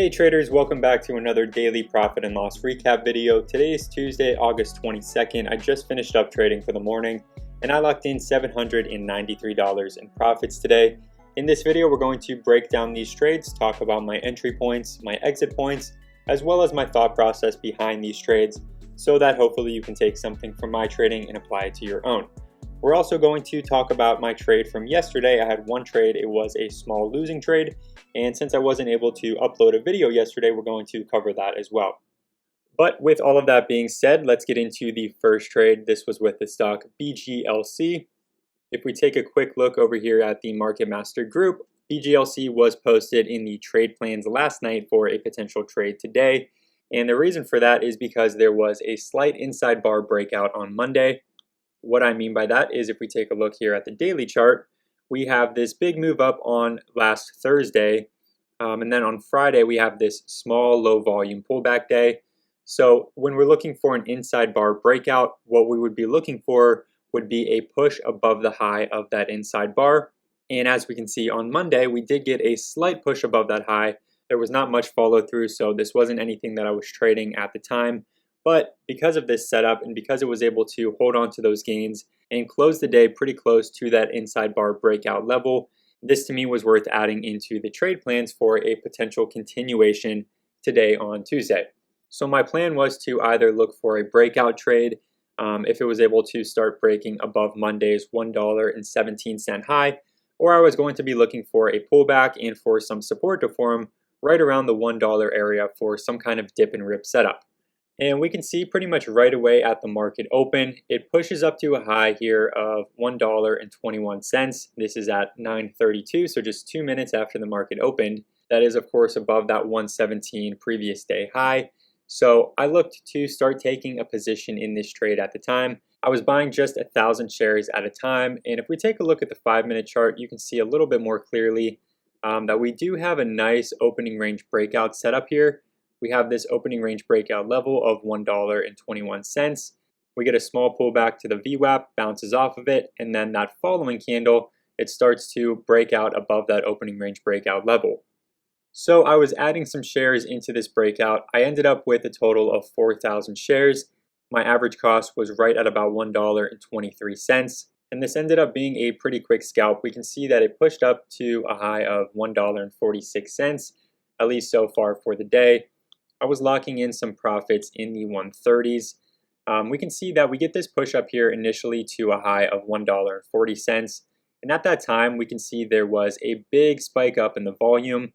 Hey traders, welcome back to another daily profit and loss recap video. Today is Tuesday, August 22nd. I just finished up trading for the morning and I locked in $793 in profits today. In this video, we're going to break down these trades, talk about my entry points, my exit points, as well as my thought process behind these trades so that hopefully you can take something from my trading and apply it to your own. We're also going to talk about my trade from yesterday. I had one trade, it was a small losing trade, and since I wasn't able to upload a video yesterday, we're going to cover that as well. But with all of that being said, let's get into the first trade. This was with the stock BGLC. If we take a quick look over here at the Market Master group, BGLC was posted in the trade plans last night for a potential trade today. And the reason for that is because there was a slight inside bar breakout on Monday. What I mean by that is if we take a look here at the daily chart, we have this big move up on last Thursday. And then on Friday, we have this small low volume pullback day. So when we're looking for an inside bar breakout, what we would be looking for would be a push above the high of that inside bar. And as we can see on Monday, we did get a slight push above that high. There was not much follow through, so this wasn't anything that I was trading at the time. But because of this setup and because it was able to hold on to those gains and close the day pretty close to that inside bar breakout level, this to me was worth adding into the trade plans for a potential continuation today on Tuesday. So my plan was to either look for a breakout trade if it was able to start breaking above Monday's $1.17 high, or I was going to be looking for a pullback and for some support to form right around the $1 area for some kind of dip and rip setup. And we can see pretty much right away at the market open, it pushes up to a high here of $1.21. This is at 9:32, so just 2 minutes after the market opened. That is, of course, above that 117 previous day high. So I looked to start taking a position in this trade at the time. I was buying just 1,000 shares at a time. And if we take a look at the 5-minute chart, you can see a little bit more clearly that we do have a nice opening range breakout set up here. We have this opening range breakout level of $1.21. We get a small pullback to the VWAP, bounces off of it, and then that following candle, it starts to break out above that opening range breakout level. So I was adding some shares into this breakout. I ended up with a total of 4,000 shares. My average cost was right at about $1.23. And this ended up being a pretty quick scalp. We can see that it pushed up to a high of $1.46, at least so far for the day. I was locking in some profits in the 130s. We can see that we get this push up here initially to a high of $1.40. And at that time, we can see there was a big spike up in the volume.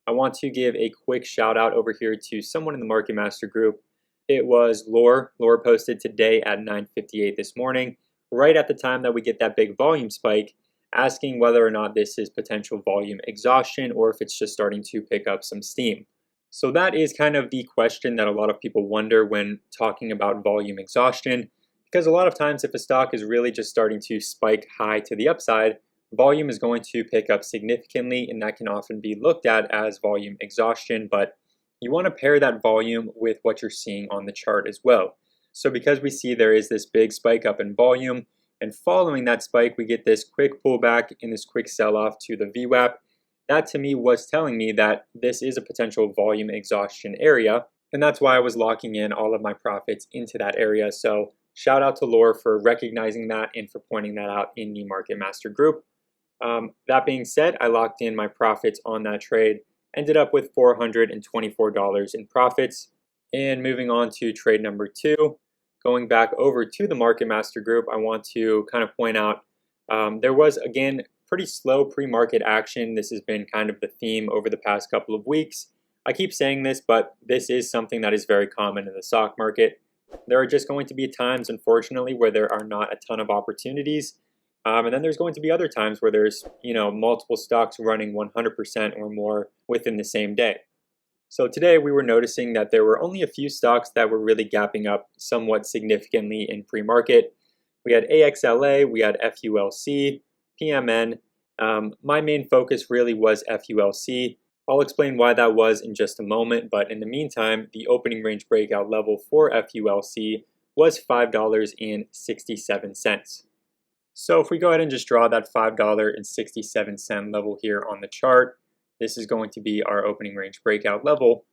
I want to give a quick shout out over here to someone in the Market Master group. It was Lore. Lore posted today at 9:58 this morning, right at the time that we get that big volume spike, asking whether or not this is potential volume exhaustion or if it's just starting to pick up some steam. So that is kind of the question that a lot of people wonder when talking about volume exhaustion, because a lot of times if a stock is really just starting to spike high to the upside, volume is going to pick up significantly, and that can often be looked at as volume exhaustion, but you want to pair that volume with what you're seeing on the chart as well. So because we see there is this big spike up in volume, and following that spike, we get this quick pullback and this quick sell-off to the VWAP. That to me was telling me that this is a potential volume exhaustion area, and that's why I was locking in all of my profits into that area. So shout out to Lore for recognizing that and for pointing that out in the Market Master group. That being said, I locked in my profits on that trade, ended up with $424 in profits. And moving on to trade number 2, going back over to the Market Master group, I want to kind of point out there was, again, pretty slow pre-market action. This has been kind of the theme over the past couple of weeks. I keep saying this, but this is something that is very common in the stock market. There are just going to be times, unfortunately, where there are not a ton of opportunities. And then there's going to be other times where there's, multiple stocks running 100% or more within the same day. So today we were noticing that there were only a few stocks that were really gapping up somewhat significantly in pre-market. We had AXLA, we had FULC, PMN. My main focus really was FULC. I'll explain why that was in just a moment, but in the meantime, the opening range breakout level for FULC was $5.67. So if we go ahead and just draw that $5.67 level here on the chart, this is going to be our opening range breakout level.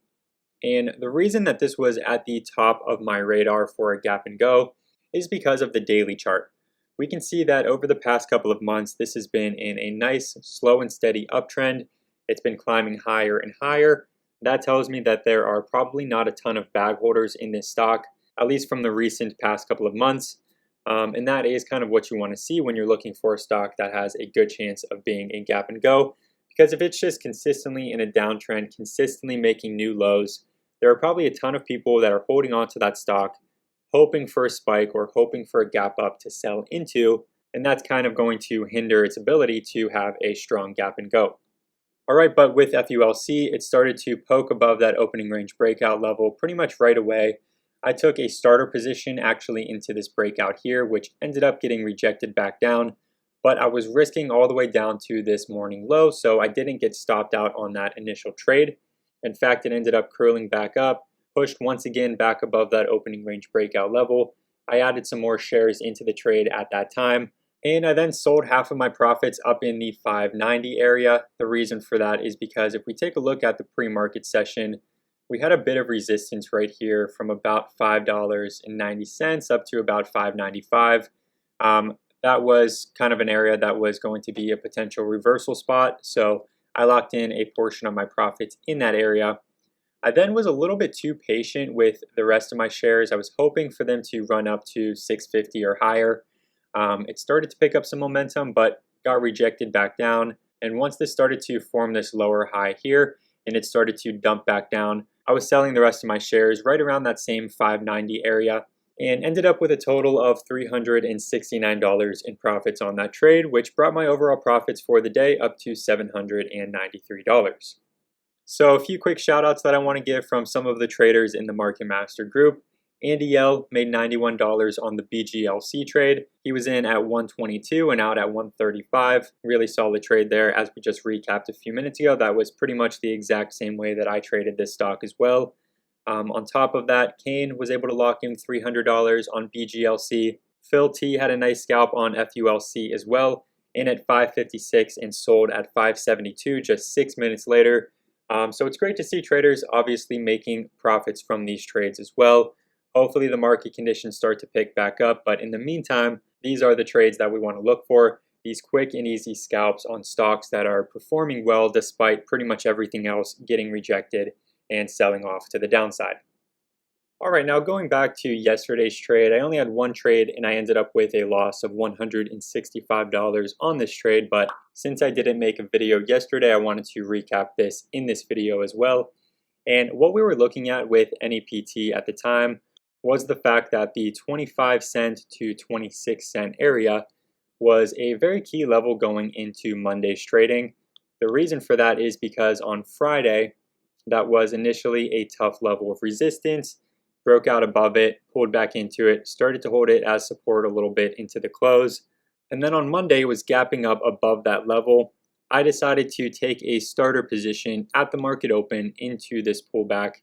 And the reason that this was at the top of my radar for a gap and go is because of the daily chart. We can see that over the past couple of months, this has been in a nice, slow and steady uptrend. It's been climbing higher and higher. That tells me that there are probably not a ton of bag holders in this stock, at least from the recent past couple of months. And that is kind of what you want to see when you're looking for a stock that has a good chance of being a gap and go. Because if it's just consistently in a downtrend, consistently making new lows, there are probably a ton of people that are holding on to that stock, hoping for a spike or hoping for a gap up to sell into, and that's kind of going to hinder its ability to have a strong gap and go. All right, but with FULC, it started to poke above that opening range breakout level pretty much right away. I took a starter position actually into this breakout here, which ended up getting rejected back down, but I was risking all the way down to this morning low, so I didn't get stopped out on that initial trade. In fact, it ended up curling back up, pushed once again back above that opening range breakout level. I added some more shares into the trade at that time, and I then sold half of my profits up in the 590 area. The reason for that is because if we take a look at the pre-market session, we had a bit of resistance right here from about $5.90 up to about $5.95. That was kind of an area that was going to be a potential reversal spot, so I locked in a portion of my profits in that area. I then was a little bit too patient with the rest of my shares. I was hoping for them to run up to 650 or higher. It started to pick up some momentum, but got rejected back down. And once this started to form this lower high here, and it started to dump back down, I was selling the rest of my shares right around that same 590 area and ended up with a total of $369 in profits on that trade, which brought my overall profits for the day up to $793. So a few quick shout outs that I want to give from some of the traders in the Market Master group. Andy L made $91 on the BGLC trade. He was in at 122 and out at 135. Really solid trade there. As we just recapped a few minutes ago, that was pretty much the exact same way that I traded this stock as well. On top of that, Kane was able to lock in $300 on BGLC. Phil T had a nice scalp on FULC as well, in at 556 and sold at 572 just 6 minutes later. So it's great to see traders obviously making profits from these trades as well. Hopefully the market conditions start to pick back up, but in the meantime, these are the trades that we want to look for. These quick and easy scalps on stocks that are performing well despite pretty much everything else getting rejected and selling off to the downside. All right, now going back to yesterday's trade, I only had one trade and I ended up with a loss of $165 on this trade, but since I didn't make a video yesterday, I wanted to recap this in this video as well. And what we were looking at with NEPT at the time was the fact that the 25 cent to 26 cent area was a very key level going into Monday's trading. The reason for that is because on Friday, that was initially a tough level of resistance, broke out above it, pulled back into it, started to hold it as support a little bit into the close. And then on Monday, it was gapping up above that level. I decided to take a starter position at the market open into this pullback,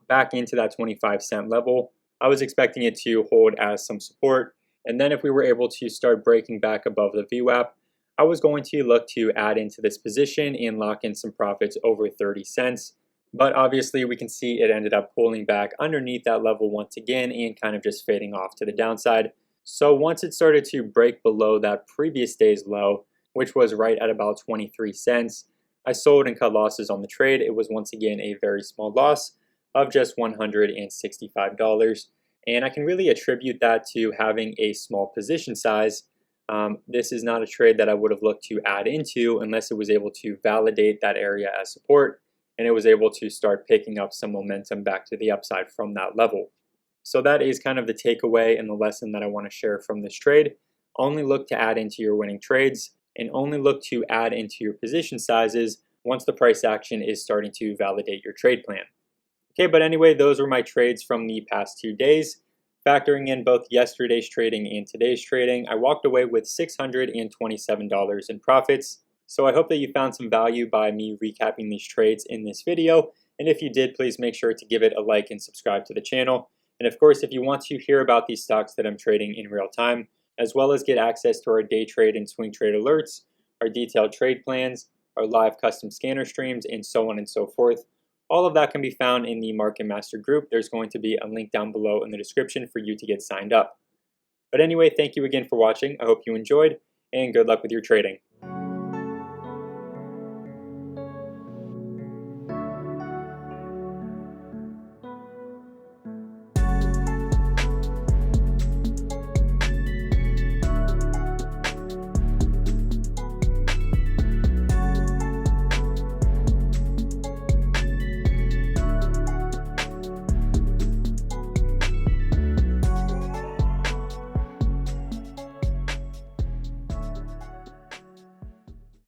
back into that 25 cent level. I was expecting it to hold as some support. And then if we were able to start breaking back above the VWAP, I was going to look to add into this position and lock in some profits over 30 cents. But obviously we can see it ended up pulling back underneath that level once again and kind of just fading off to the downside. So once it started to break below that previous day's low, which was right at about 23 cents, I sold and cut losses on the trade. It was once again a very small loss of just $165. And I can really attribute that to having a small position size. This is not a trade that I would have looked to add into unless it was able to validate that area as support and it was able to start picking up some momentum back to the upside from that level. So that is kind of the takeaway and the lesson that I want to share from this trade. Only look to add into your winning trades and only look to add into your position sizes once the price action is starting to validate your trade plan. Okay, but anyway, those were my trades from the past 2 days. Factoring in both yesterday's trading and today's trading, I walked away with $627 in profits. So I hope that you found some value by me recapping these trades in this video. And if you did, please make sure to give it a like and subscribe to the channel. And of course, if you want to hear about these stocks that I'm trading in real time, as well as get access to our day trade and swing trade alerts, our detailed trade plans, our live custom scanner streams, and so on and so forth. All of that can be found in the Market Master group. There's going to be a link down below in the description for you to get signed up. But anyway, thank you again for watching. I hope you enjoyed, and good luck with your trading.